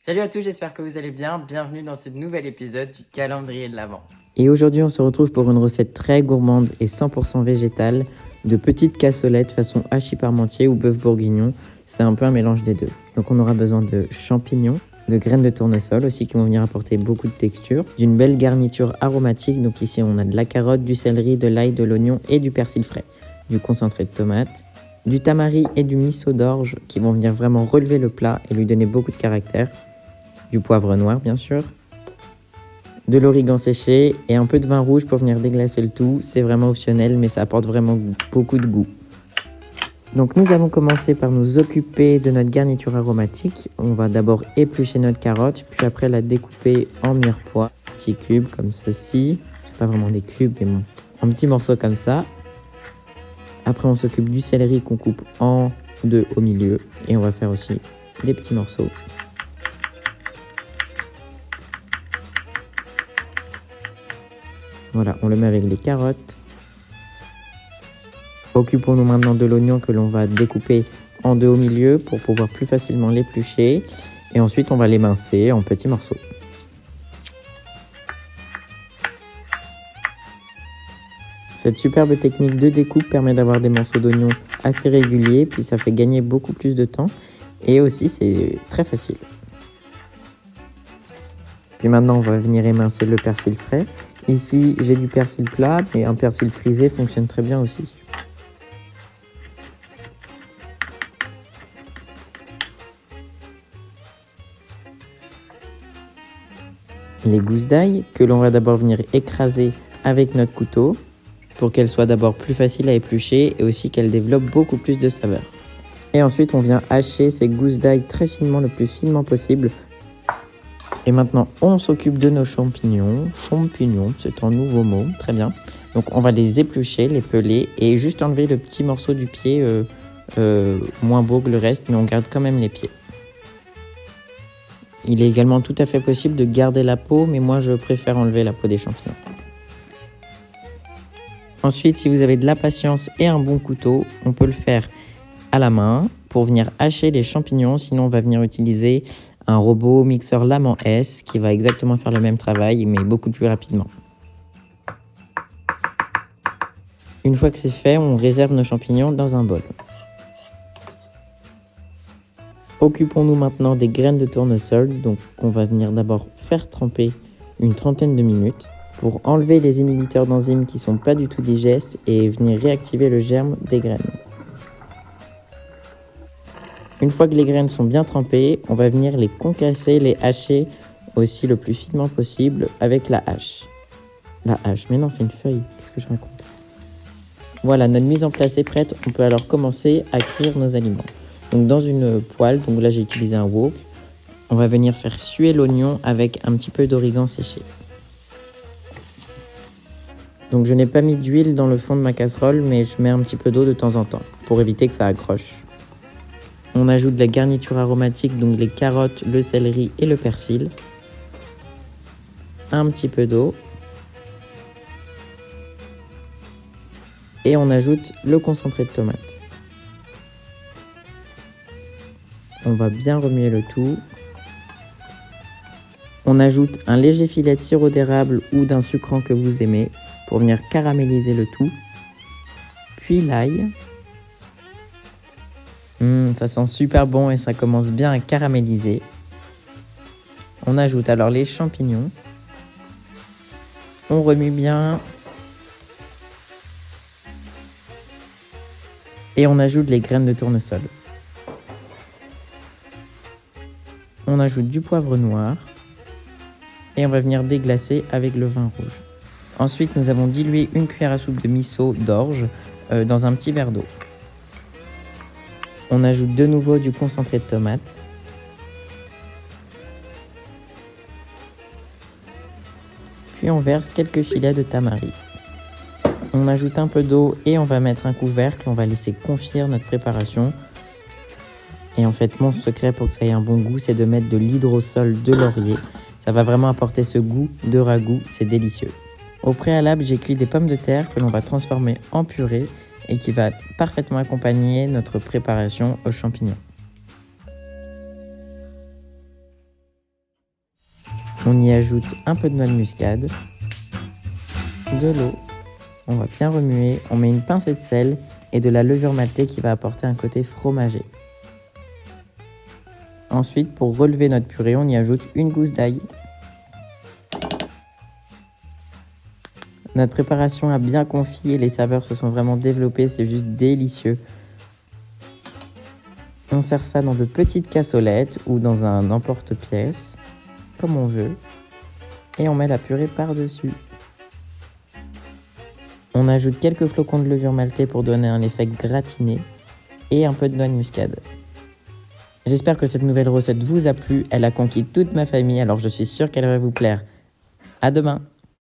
Salut à tous, j'espère que vous allez bien. Bienvenue dans ce nouvel épisode du calendrier de l'Avent. Et aujourd'hui, on se retrouve pour une recette très gourmande et 100% végétale de petites cassolettes façon hachis parmentier ou bœuf bourguignon. C'est un peu un mélange des deux. Donc on aura besoin de champignons, de graines de tournesol aussi qui vont venir apporter beaucoup de texture, d'une belle garniture aromatique. Donc ici, on a de la carotte, du céleri, de l'ail, de l'oignon et du persil frais, du concentré de tomate, du tamari et du miso d'orge qui vont venir vraiment relever le plat et lui donner beaucoup de caractère, du poivre noir bien sûr, de l'origan séché et un peu de vin rouge pour venir déglacer le tout. C'est vraiment optionnel, mais ça apporte vraiment beaucoup de goût. Donc nous allons commencer par nous occuper de notre garniture aromatique. On va d'abord éplucher notre carotte, puis après la découper en mirepoix, petits cubes comme ceci. C'est pas vraiment des cubes, mais bon, en petits morceaux comme ça. Après on s'occupe du céleri qu'on coupe en deux au milieu et on va faire aussi des petits morceaux. Voilà, on le met avec les carottes. Occupons-nous maintenant de l'oignon que l'on va découper en deux au milieu pour pouvoir plus facilement l'éplucher. Et ensuite, on va l'émincer en petits morceaux. Cette superbe technique de découpe permet d'avoir des morceaux d'oignon assez réguliers, puis ça fait gagner beaucoup plus de temps. Et aussi, c'est très facile. Puis maintenant, on va venir émincer le persil frais. Ici, j'ai du persil plat, mais un persil frisé fonctionne très bien aussi. Les gousses d'ail, que l'on va d'abord venir écraser avec notre couteau, pour qu'elles soient d'abord plus faciles à éplucher et aussi qu'elles développent beaucoup plus de saveur. Et ensuite, on vient hacher ces gousses d'ail très finement, le plus finement possible. Et maintenant, on s'occupe de nos champignons. Champignons, c'est un nouveau mot, très bien. Donc, on va les éplucher, les peler et juste enlever le petit morceau du pied moins beau que le reste, mais on garde quand même les pieds. Il est également tout à fait possible de garder la peau, mais moi, je préfère enlever la peau des champignons. Ensuite, si vous avez de la patience et un bon couteau, on peut le faire à la main pour venir hacher les champignons. Sinon, on va venir utiliser un robot mixeur lame en S qui va exactement faire le même travail, mais beaucoup plus rapidement. Une fois que c'est fait, on réserve nos champignons dans un bol. Occupons-nous maintenant des graines de tournesol. Donc, on va venir d'abord faire tremper une trentaine de minutes pour enlever les inhibiteurs d'enzymes qui ne sont pas du tout digestes et venir réactiver le germe des graines. Une fois que les graines sont bien trempées, on va venir les concasser, les hacher aussi le plus finement possible avec la hache. La hache, mais non, c'est une feuille. Qu'est-ce que je raconte? Voilà, notre mise en place est prête. On peut alors commencer à cuire nos aliments. Donc dans une poêle, donc là j'ai utilisé un wok, on va venir faire suer l'oignon avec un petit peu d'origan séché. Donc je n'ai pas mis d'huile dans le fond de ma casserole, mais je mets un petit peu d'eau de temps en temps pour éviter que ça accroche. On ajoute de la garniture aromatique, donc les carottes, le céleri et le persil. Un petit peu d'eau. Et on ajoute le concentré de tomate. On va bien remuer le tout. On ajoute un léger filet de sirop d'érable ou d'un sucrant que vous aimez pour venir caraméliser le tout. Puis l'ail. Ça sent super bon et ça commence bien à caraméliser. On ajoute alors les champignons. On remue bien. Et on ajoute les graines de tournesol. On ajoute du poivre noir. Et on va venir déglacer avec le vin rouge. Ensuite, nous avons dilué une cuillère à soupe de miso d'orge dans un petit verre d'eau. On ajoute de nouveau du concentré de tomate. Puis on verse quelques filets de tamari. On ajoute un peu d'eau et on va mettre un couvercle. On va laisser confire notre préparation. Et en fait, mon secret pour que ça ait un bon goût, c'est de mettre de l'hydrosol de laurier. Ça va vraiment apporter ce goût de ragoût, c'est délicieux. Au préalable, j'ai cuit des pommes de terre que l'on va transformer en purée et qui va parfaitement accompagner notre préparation aux champignons. On y ajoute un peu de noix de muscade, de l'eau, on va bien remuer, on met une pincée de sel et de la levure maltée qui va apporter un côté fromager. Ensuite, pour relever notre purée, on y ajoute une gousse d'ail. Notre préparation a bien confit et les saveurs se sont vraiment développées, c'est juste délicieux. On sert ça dans de petites cassolettes ou dans un emporte-pièce, comme on veut, et on met la purée par-dessus. On ajoute quelques flocons de levure maltée pour donner un effet gratiné et un peu de noix de muscade. J'espère que cette nouvelle recette vous a plu, elle a conquis toute ma famille, alors je suis sûre qu'elle va vous plaire. À demain!